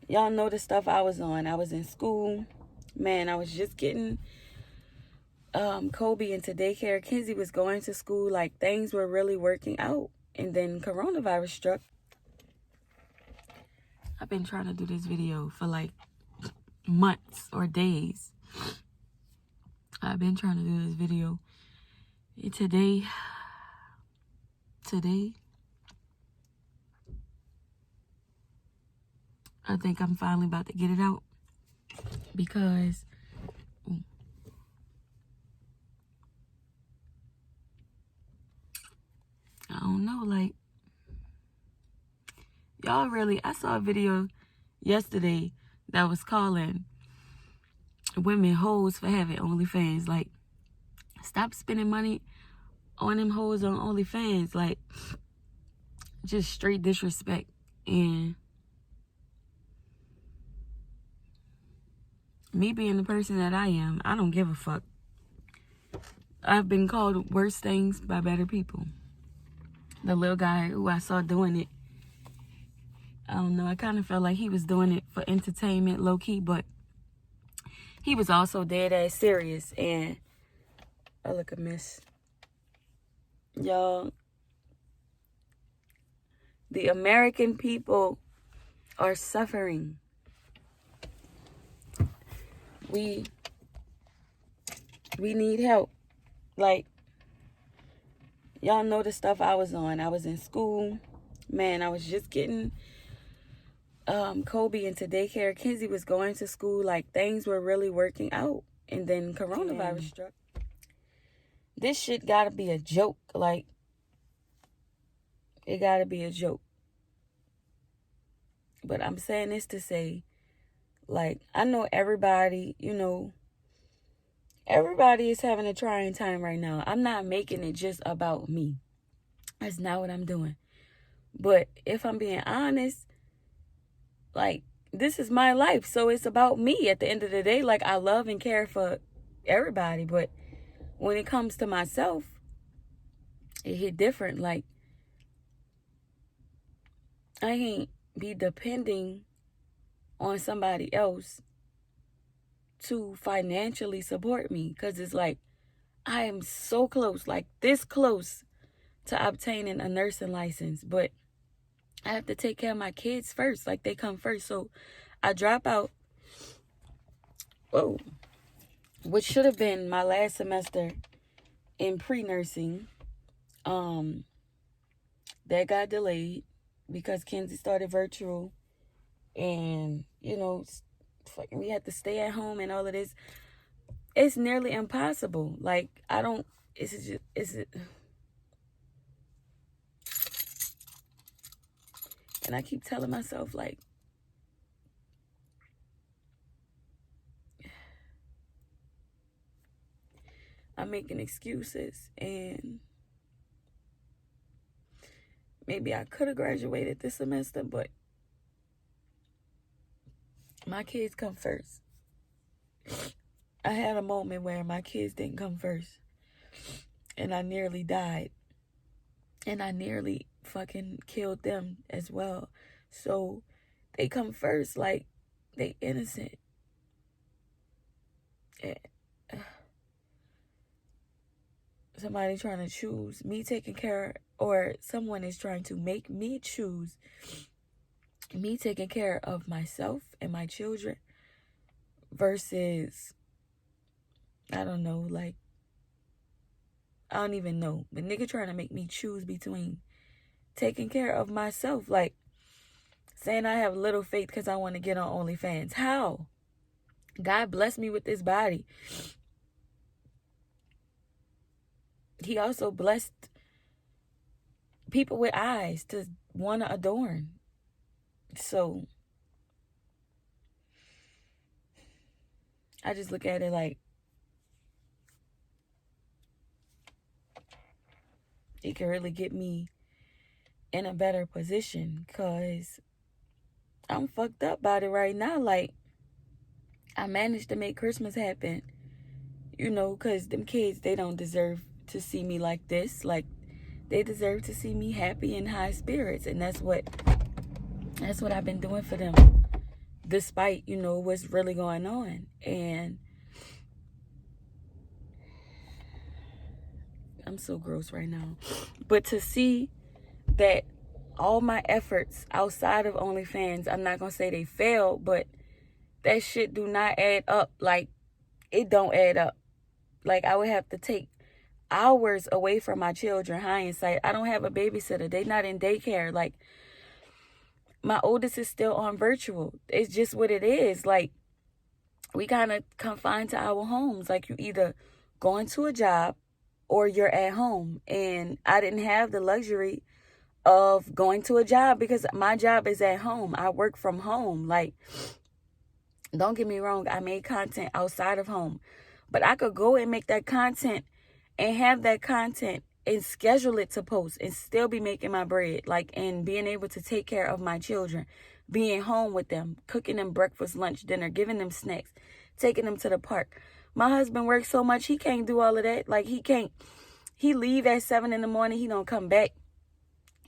Y'all know the stuff I was on. I was in school. Man, I was just getting Kobe into daycare. Kenzie was going to school. Like, things were really working out. And then coronavirus struck. I've been trying to do this video for like months or days. I've been trying to do this video. And today, I think I'm finally about to get it out. Because I don't know, like, y'all really, I saw a video yesterday that was calling women hoes for having OnlyFans. Like, stop spending money on them hoes on OnlyFans. Like, just straight disrespect. And me being the person that I am, I don't give a fuck. I've been called worse things by better people. The little guy who I saw doing it, I don't know, I kind of felt like he was doing it for entertainment, low-key, but he was also dead ass serious. And oh, look a miss. Y'all, the American people are suffering. We need help. Like, y'all know the stuff I was on. I was in school. Man, I was just getting Kobe into daycare. Kenzie was going to school. Like, things were really working out. And then coronavirus struck. This shit gotta be a joke. Like, it gotta be a joke. But I'm saying this to say, like, I know everybody, you know, everybody is having a trying time right now. I'm not making it just about me. That's not what I'm doing. But if I'm being honest, like, this is my life. So it's about me at the end of the day. Like, I love and care for everybody. But when it comes to myself, it hit different. Like, I ain't be depending on somebody else to financially support me. Because it's like, I am so close, like this close to obtaining a nursing license. But I have to take care of my kids first. Like, they come first. So I drop out. Whoa. Which should have been my last semester in pre-nursing. That got delayed because Kenzie started virtual. And, you know, we had to stay at home and all of this. It's nearly impossible. Like, I don't, and I keep telling myself, like, I'm making excuses, and maybe I could have graduated this semester, but my kids come first. I had a moment where my kids didn't come first, and I nearly died, and I nearly fucking killed them as well. So they come first, like, they innocent. And somebody trying to choose me taking care, or someone is trying to make me choose me taking care of myself and my children versus, I don't know, like, I don't even know, but nigga trying to make me choose between taking care of myself, like saying I have little faith because I want to get on OnlyFans. How? God blessed me with this body. He also blessed people with eyes to want to adorn. So I just look at it like, it can really get me in a better position, because I'm fucked up about it right now. Like, I managed to make Christmas happen, you know, because them kids, they don't deserve to see me like this. Like, they deserve to see me happy and high spirits, and that's what I've been doing for them despite, you know, what's really going on. And I'm so gross right now. But to see that all my efforts outside of OnlyFans, I'm not going to say they failed, but that shit do not add up. Like, it don't add up. Like, I would have to take hours away from my children. Hindsight, I don't have a babysitter. They not in daycare. Like, my oldest is still on virtual. It's just what it is. Like, we kind of confined to our homes. Like, you either going to a job or you're at home. And I didn't have the luxury of going to a job because my job is at home. I work from home. Like, don't get me wrong, I made content outside of home, but I could go and make that content and have that content and schedule it to post and still be making my bread, like, and being able to take care of my children, being home with them, cooking them breakfast, lunch, dinner, giving them snacks, taking them to the park. My husband works so much, he can't do all of that. Like, he leave at 7 in the morning, he don't come back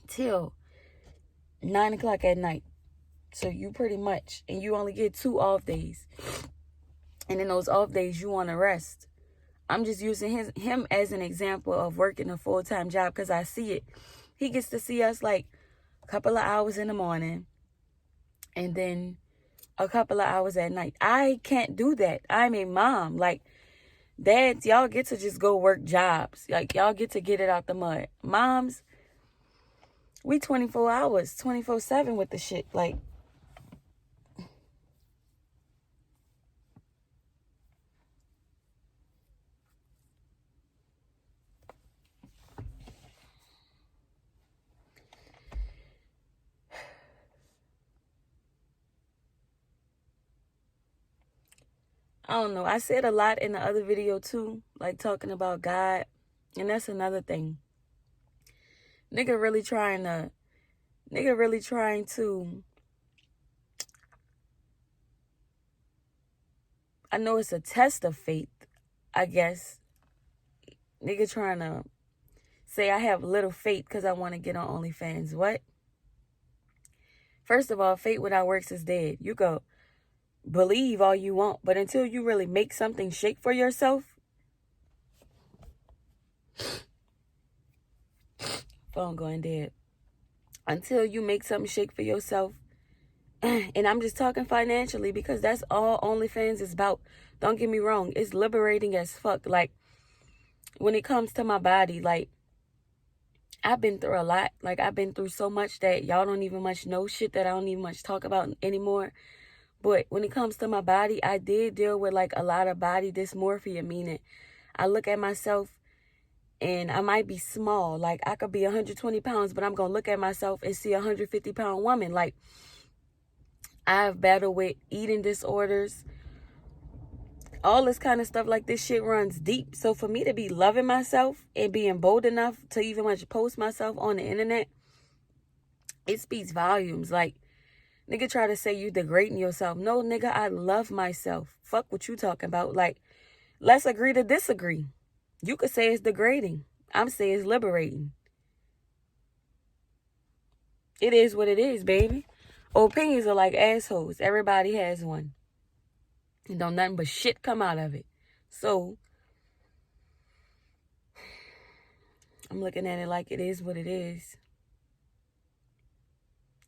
till 9 o'clock at night. So you pretty much, and you only get 2 off days. And in those off days, you want to rest. I'm just using him as an example of working a full-time job because I see it. He gets to see us like a couple of hours in the morning and then a couple of hours at night. I can't do that. I'm a mom. Like, dads, y'all get to just go work jobs. Like, y'all get to get it out the mud. Moms, we 24 hours, 24/7 with the shit. Like, I don't know. I said a lot in the other video too, like talking about God. And that's another thing. Nigga really trying to, I know it's a test of faith, I guess. Nigga trying to say I have little faith because I want to get on OnlyFans. What? First of all, faith without works is dead. You go believe all you want, but until you really make something shake for yourself. Phone going dead. Until you make something shake for yourself. And I'm just talking financially because that's all OnlyFans is about. Don't get me wrong. It's liberating as fuck. Like, when it comes to my body, like, I've been through a lot. Like, I've been through so much that y'all don't even much know, shit that I don't even much talk about anymore. But when it comes to my body, I did deal with like a lot of body dysmorphia, meaning I look at myself and I might be small. Like, I could be 120 pounds, but I'm going to look at myself and see a 150-pound woman. Like, I've battled with eating disorders, all this kind of stuff. Like, this shit runs deep. So for me to be loving myself and being bold enough to even much post myself on the internet, it speaks volumes. Like, nigga try to say you degrading yourself. No, nigga, I love myself. Fuck what you talking about. Like, let's agree to disagree. You could say it's degrading. I'm saying it's liberating. It is what it is, baby. Opinions are like assholes. Everybody has one. And don't nothing but shit come out of it. So, I'm looking at it like it is what it is.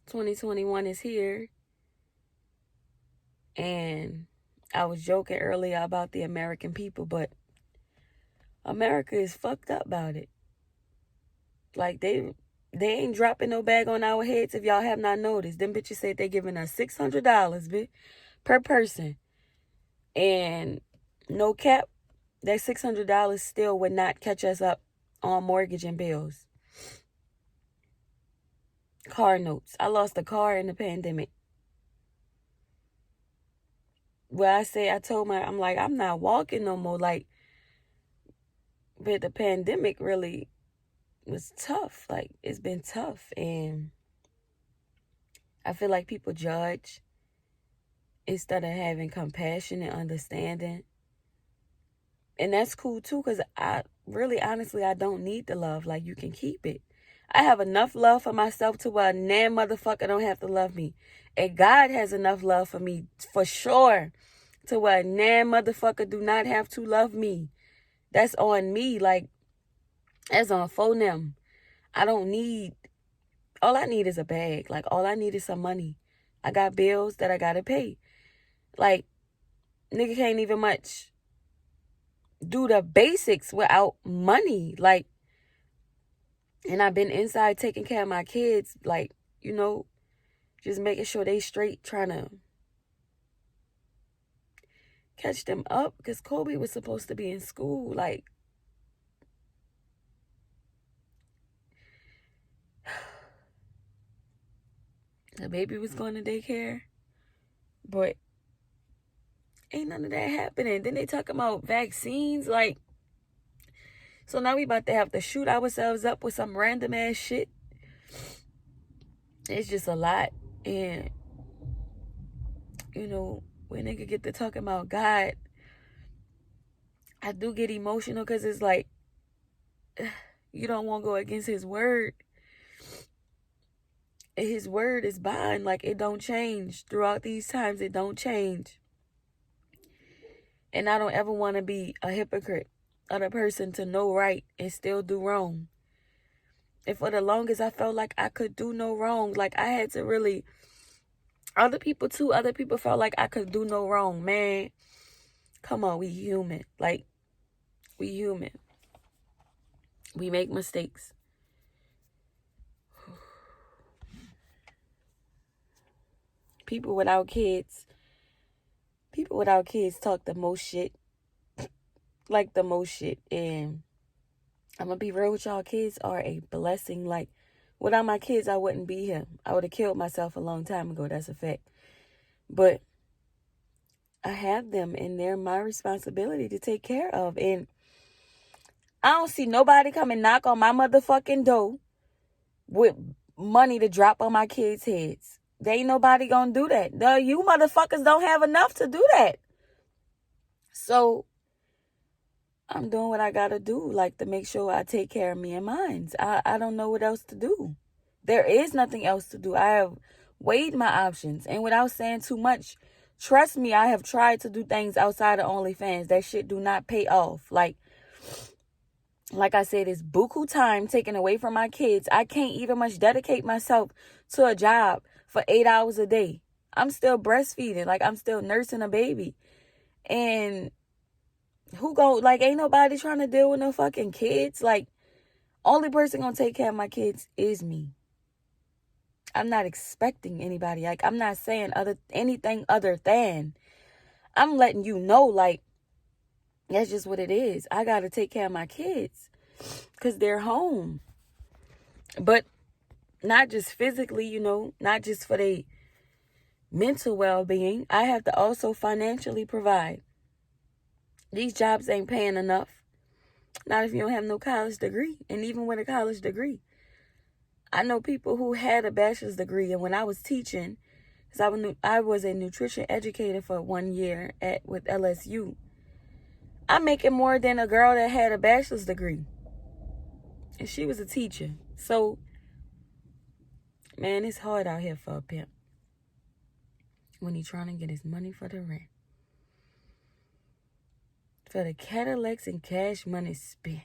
2021 is here. And I was joking earlier about the American people, but America is fucked up about it. Like, they ain't dropping no bag on our heads if y'all have not noticed. Them bitches said they giving us $600, bitch, per person. And no cap, that $600 still would not catch us up on mortgage and bills. Car notes. I lost a car in the pandemic. Well, I'm like, I'm not walking no more. Like, but the pandemic really was tough. Like, it's been tough. And I feel like people judge instead of having compassion and understanding. And that's cool too, because I really, honestly, I don't need the love. Like, you can keep it. I have enough love for myself to where a damn motherfucker don't have to love me. And God has enough love for me, for sure, to where a damn motherfucker do not have to love me. That's on me. Like, that's on for them. I don't need, all I need is a bag. Like, all I need is some money. I got bills that I gotta pay. Like, nigga can't even much do the basics without money. Like, and I've been inside taking care of my kids, like, you know, just making sure they straight, trying to catch them up, because Kobe was supposed to be in school. Like, the baby was going to daycare, but ain't none of that happening. Then they talking about vaccines, like, so now we about to have to shoot ourselves up with some random ass shit. It's just a lot. And, you know, when nigga get to talking about God, I do get emotional, because it's like, you don't want to go against his word. His word is bond. Like, it don't change. Throughout these times, it don't change. And I don't ever want to be a hypocrite, or the person to know right and still do wrong. And for the longest, I felt like I could do no wrong. Like, I had to really, other people felt like I could do no wrong. Man, come on, we human. Like, we human. We make mistakes. People without kids talk the most shit. Like, the most shit. And I'm gonna be real with y'all, kids are a blessing. Like, without my kids, I wouldn't be here. I would have killed myself a long time ago. That's a fact. But I have them, and they're my responsibility to take care of. And I don't see nobody come and knock on my motherfucking door with money to drop on my kids' heads. There ain't nobody gonna do that. You motherfuckers don't have enough to do that. So I'm doing what I gotta do, like, to make sure I take care of me and mine. I don't know what else to do. There is nothing else to do. I have weighed my options. And without saying too much, trust me, I have tried to do things outside of OnlyFans. That shit do not pay off. Like I said, it's buku time taken away from my kids. I can't even much dedicate myself to a job for 8 hours a day. I'm still breastfeeding. Like, I'm still nursing a baby. And ain't nobody trying to deal with no fucking kids. Like, only person gonna take care of my kids is me. I'm not expecting anybody. Like, I'm not saying anything other than, I'm letting you know, like, that's just what it is. I gotta take care of my kids because they're home. But not just physically, you know, not just for their mental well-being. I have to also financially provide. These jobs ain't paying enough. Not if you don't have no college degree. And even with a college degree, I know people who had a bachelor's degree. And when I was teaching, because I was a nutrition educator for 1 year with LSU, I'm making more than a girl that had a bachelor's degree. And she was a teacher. So, man, it's hard out here for a pimp when he's trying to get his money for the rent. For the Cadillacs and cash money spent.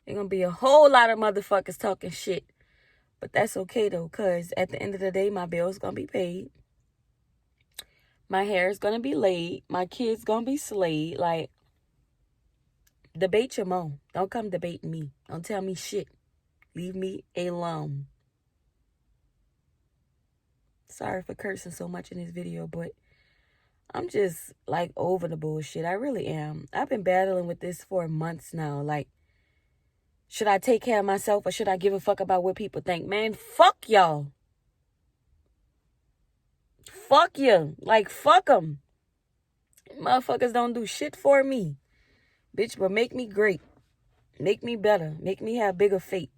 There's going to be a whole lot of motherfuckers talking shit. But that's okay, though, because at the end of the day, my bill's going to be paid. My hair is going to be laid. My kids going to be slayed. Like, debate your mom. Don't come debate me. Don't tell me shit. Leave me alone. Sorry for cursing so much in this video, but I'm just, like, over the bullshit. I really am. I've been battling with this for months now. Like, should I take care of myself or should I give a fuck about what people think? Man, fuck y'all. Fuck you. Like, fuck them. Motherfuckers don't do shit for me. Bitch, but make me great. Make me better. Make me have bigger faith.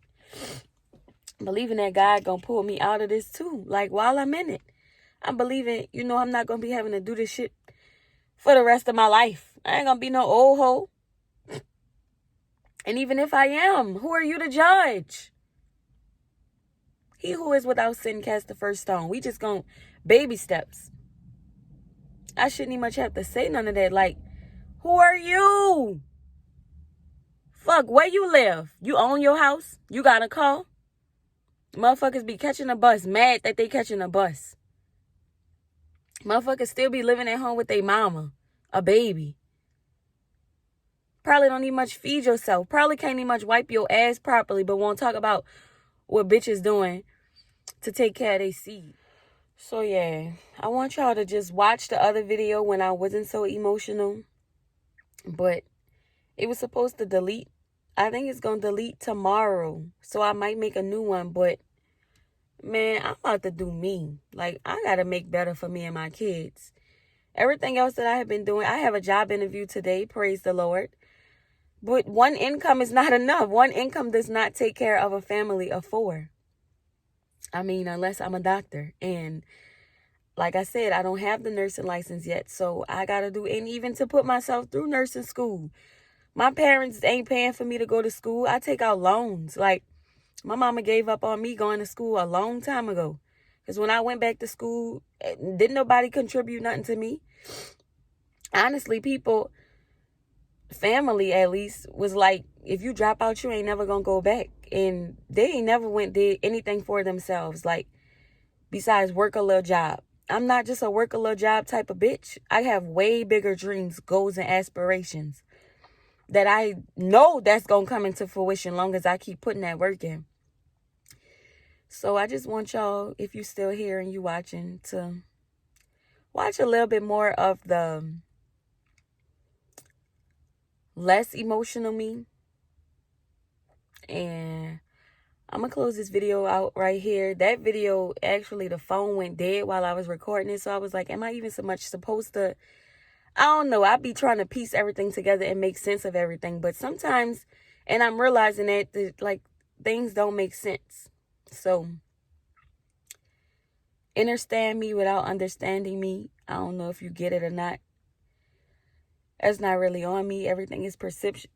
Believing that God gonna pull me out of this too. Like, while I'm in it. I'm believing, you know, I'm not gonna be having to do this shit for the rest of my life. I ain't gonna be no old hoe. And even if I am, who are you to judge? He who is without sin cast the first stone. We just going baby steps. I shouldn't even much have to say none of that. Like, who are you? Fuck, where you live? You own your house? You got a car? Motherfuckers be catching a bus, mad that they catching a bus. Motherfuckers still be living at home with their mama, a baby. Probably don't need much feed yourself. Probably can't even much wipe your ass properly, but won't talk about what bitches doing to take care of their seed. So yeah, I want y'all to just watch the other video when I wasn't so emotional. But it was supposed to delete. I think it's going to delete tomorrow. So I might make a new one. But man, I'm about to do me. Like, I got to make better for me and my kids. Everything else that I have been doing, I have a job interview today. Praise the Lord. But one income is not enough. One income does not take care of a family of 4. I mean, unless I'm a doctor. And like I said, I don't have the nursing license yet. So I got to do, and even to put myself through nursing school. My parents ain't paying for me to go to school. I take out loans. Like, my mama gave up on me going to school a long time ago. Because when I went back to school, didn't nobody contribute nothing to me. Honestly, people, family at least, was like, if you drop out, you ain't never going to go back. And they ain't never did anything for themselves. Like, besides work a little job. I'm not just a work a little job type of bitch. I have way bigger dreams, goals, and aspirations that I know that's going to come into fruition long as I keep putting that work in. So I just want y'all, if you still here and you watching, to watch a little bit more of the less emotional me. And I'm going to close this video out right here. That video, actually, the phone went dead while I was recording it. So I was like, am I even so much supposed to? I don't know. I be trying to piece everything together and make sense of everything. But sometimes, and I'm realizing that like, things don't make sense. So, understand me without understanding me. I don't know if you get it or not. That's not really on me. Everything is perception.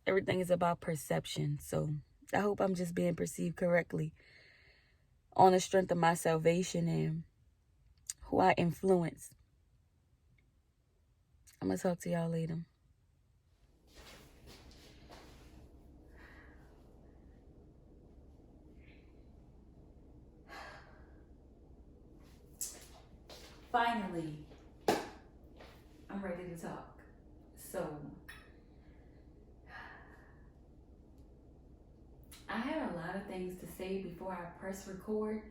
Everything is about perception. So, I hope I'm just being perceived correctly on the strength of my salvation and who I influence. I'm going to talk to y'all later. Finally, I'm ready to talk. So, I had a lot of things to say before I press record.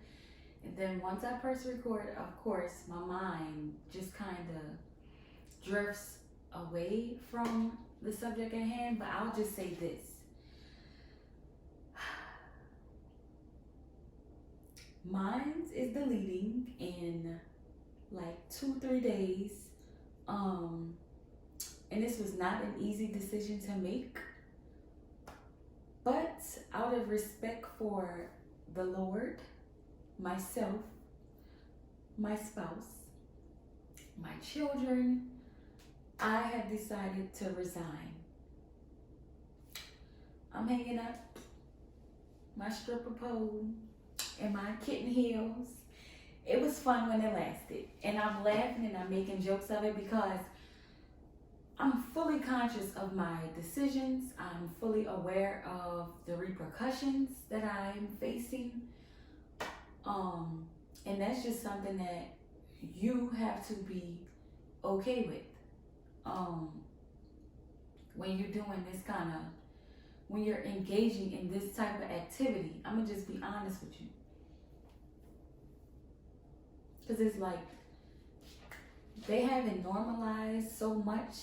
And then once I press record, of course, my mind just kind of drifts away from the subject at hand. But I'll just say this. Mine is deleting in like 2-3 days. And this was not an easy decision to make. But out of respect for the Lord, myself, my spouse, my children, I have decided to resign. I'm hanging up my stripper pole and my kitten heels. It was fun when it lasted. And I'm laughing and I'm making jokes of it because I'm fully conscious of my decisions. I'm fully aware of the repercussions that I'm facing. And that's just something that you have to be okay with. When you're doing this kind of, when you're engaging in this type of activity, I'm gonna just be honest with you. Because it's like, they haven't normalized so much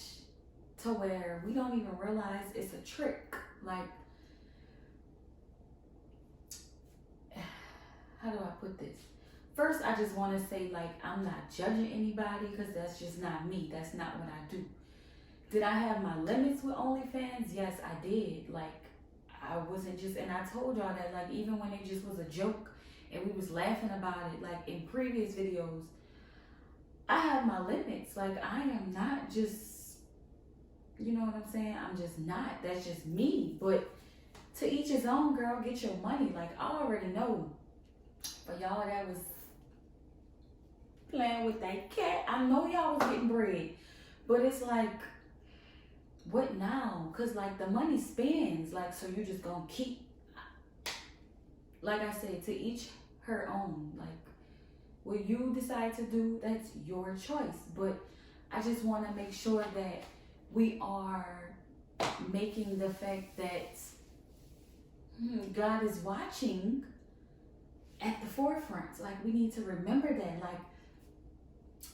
to where we don't even realize it's a trick. Like, how do I put this? First, I just want to say, like, I'm not judging anybody because that's just not me. That's not what I do. Did I have my limits with OnlyFans? Yes, I did. Like, I wasn't just, and I told y'all that, like, even when it just was a joke and we was laughing about it, like in previous videos, I have my limits. Like, I am not just You know what I'm saying? I'm just not. That's just me. But to each his own, girl. Get your money. Like, I already know. For y'all that was playing with that cat, I know y'all was getting bread. But it's like, what now? Because, like, the money spends. Like, so you just gonna keep. Like I said, to each her own. Like, what you decide to do, that's your choice. But I just want to make sure that we are making the fact that God is watching at the forefront. Like, we need to remember that. Like,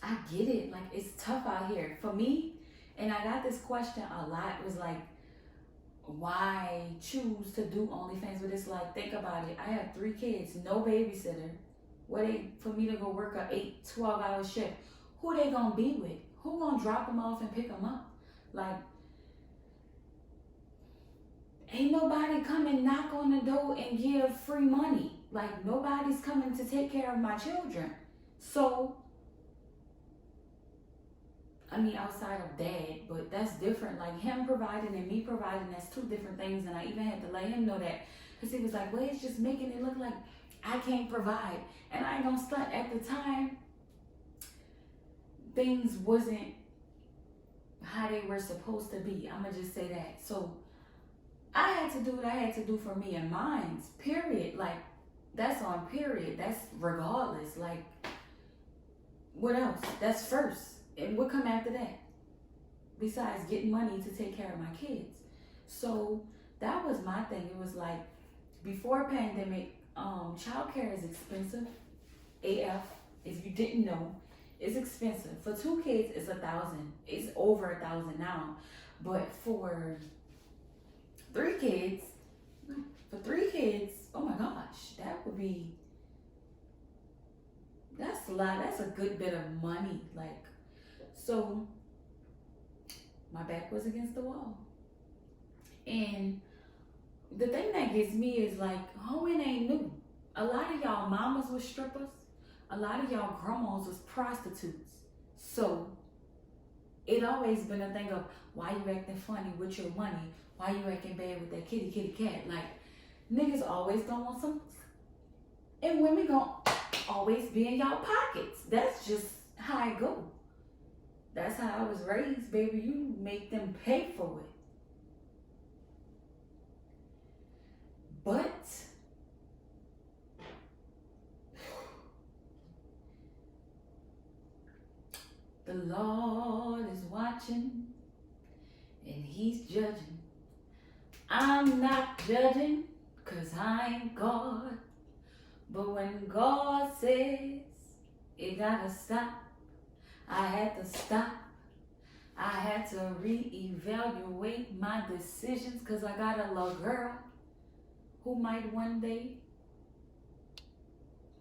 I get it. Like, it's tough out here. For me, and I got this question a lot, was like, why choose to do OnlyFans? But it's like, think about it. I have 3 kids, no babysitter. For me to go work a 12-hour shift, who they gonna be with? Who gonna drop them off and pick them up? Like, ain't nobody coming knock on the door and give free money. Like, nobody's coming to take care of my children. So, I mean, outside of dad, but that's different. Like, him providing and me providing, that's 2 different things. And I even had to let him know that, because he was like, well, it's just making it look like I can't provide. And I ain't gonna stunt. At the time, things wasn't how they were supposed to be. I'm gonna just say that. So I had to do what I had to do for me and mine, period. Like, that's on period. That's regardless. Like, what else? That's first. And what come after that? Besides getting money to take care of my kids. So that was my thing. It was like, before pandemic, childcare is expensive. AF, if you didn't know, it's expensive. For 2 kids, it's $1,000. It's over $1,000 now. But for 3 kids, oh my gosh, that's a lot. That's a good bit of money. Like, so my back was against the wall. And the thing that gets me is, like, hoeing ain't new. A lot of y'all mamas was strippers. A lot of y'all grandmas was prostitutes. So it always been a thing of, why you acting funny with your money? Why you acting bad with that kitty cat? Like, niggas always gonna want some, and women gonna always be in y'all pockets. That's just how it go. That's how I was raised, baby. You make them pay for it. But the Lord is watching and he's judging. I'm not judging, 'cause I ain't God. But when God says it gotta stop, I had to stop. I had to reevaluate my decisions, 'cause I got a little girl who might one day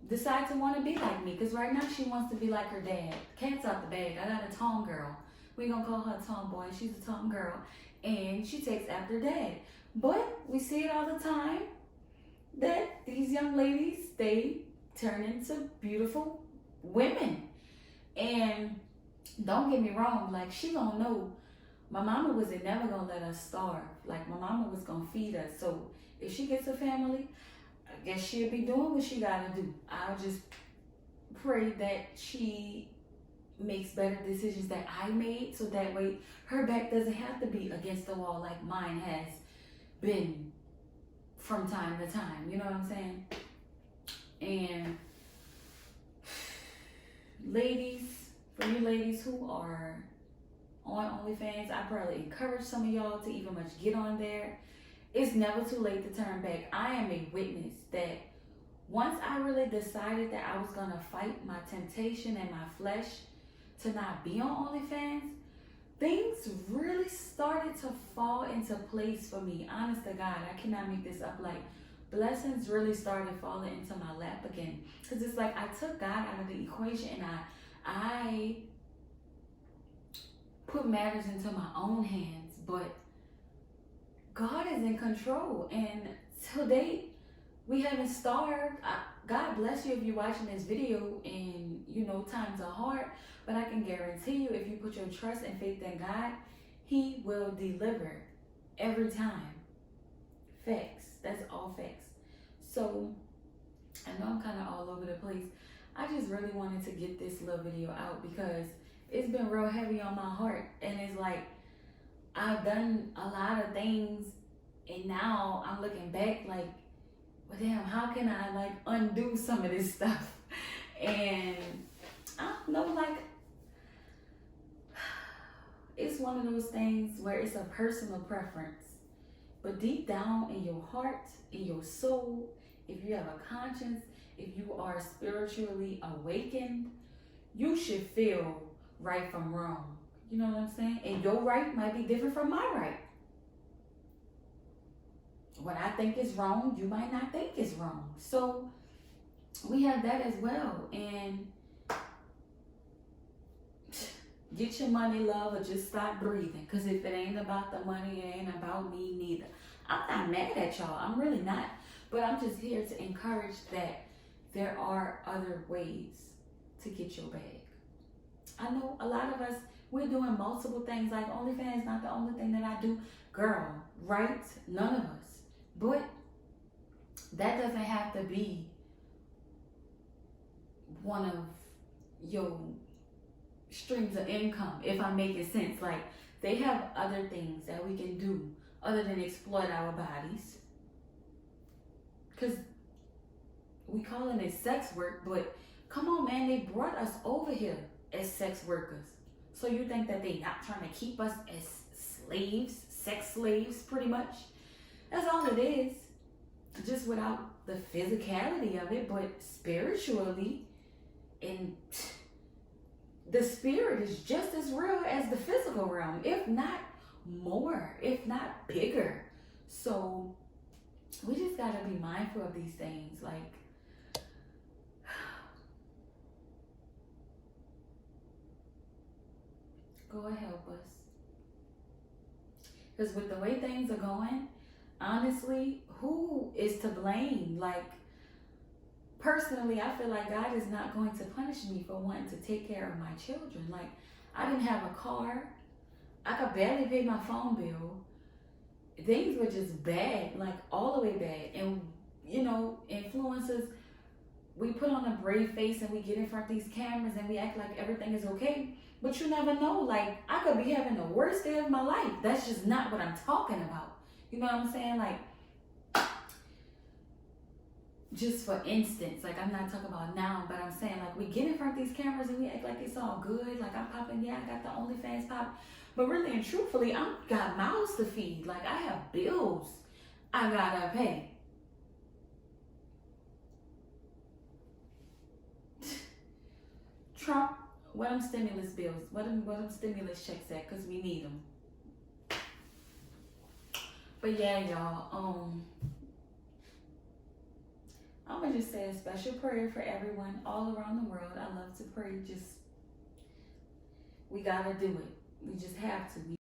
decide to want to be like me. Because right now she wants to be like her dad. Cat's out the bag. I got a tom girl. We gonna call her a tomboy. She's a tom girl. And she takes after dad. But we see it all the time that these young ladies, they turn into beautiful women. And don't get me wrong, like, she gonna know my mama wasn't never gonna let us starve. Like, my mama was gonna feed us. So if she gets a family, I guess she'll be doing what she gotta do. I'll just pray that she makes better decisions that I made, so that way her back doesn't have to be against the wall like mine has been from time to time. You know what I'm saying? And ladies, for you ladies who are on OnlyFans, I probably encourage some of y'all to even much get on there. It's never too late to turn back. I am a witness that once I really decided that I was gonna fight my temptation and my flesh to not be on OnlyFans, things really started to fall into place for me. Honest to God, I cannot make this up. Like, blessings really started falling into my lap again. Because it's like I took God out of the equation and I put matters into my own hands. But God is in control. And to date, we haven't starved. God bless you if you're watching this video and, you know, times are hard. But I can guarantee you, if you put your trust and faith in God, He will deliver every time. Facts. That's all facts. So, I know I'm kind of all over the place. I just really wanted to get this little video out because it's been real heavy on my heart. And it's like, I've done a lot of things, and now I'm looking back like, well, damn, how can I like undo some of this stuff? And I don't know, like, it's one of those things where it's a personal preference. But deep down in your heart, in your soul, if you have a conscience, if you are spiritually awakened, you should feel right from wrong. You know what I'm saying? And your right might be different from my right. What I think is wrong, you might not think is wrong. So we have that as well. And get your money, love, or just stop breathing. Because if it ain't about the money, it ain't about me neither. I'm not mad at y'all. I'm really not. But I'm just here to encourage that there are other ways to get your bag. I know a lot of us, we're doing multiple things. Like OnlyFans not the only thing that I do. Girl, right? None of us. But that doesn't have to be one of your streams of income, if I'm making sense. Like, they have other things that we can do other than exploit our bodies. Because we calling it sex work, but come on, man, they brought us over here as sex workers. So you think that they not trying to keep us as slaves, sex slaves, pretty much? That's all it is. Just without the physicality of it, but spiritually, and the spirit is just as real as the physical realm, if not more, if not bigger. So we just got to be mindful of these things. Like, God help us. Because with the way things are going, honestly, who is to blame? Like, personally, I feel like God is not going to punish me for wanting to take care of my children. Like, I didn't have a car. I could barely pay my phone bill. Things were just bad, like all the way bad. And, you know, influencers, we put on a brave face and we get in front of these cameras and we act like everything is okay. But you never know. Like, I could be having the worst day of my life. That's just not what I'm talking about. You know what I'm saying? Like, just for instance, like, I'm not talking about now, but I'm saying, like, we get in front of these cameras and we act like it's all good. Like, I'm popping, yeah, I got the OnlyFans pop. But really and truthfully, I got mouths to feed. Like, I have bills I gotta pay. Trump, what them stimulus bills? What them stimulus checks at? Because we need them. But yeah, y'all, I'm gonna just say a special prayer for everyone all around the world. I love to pray. Just, we gotta do it. We just have to.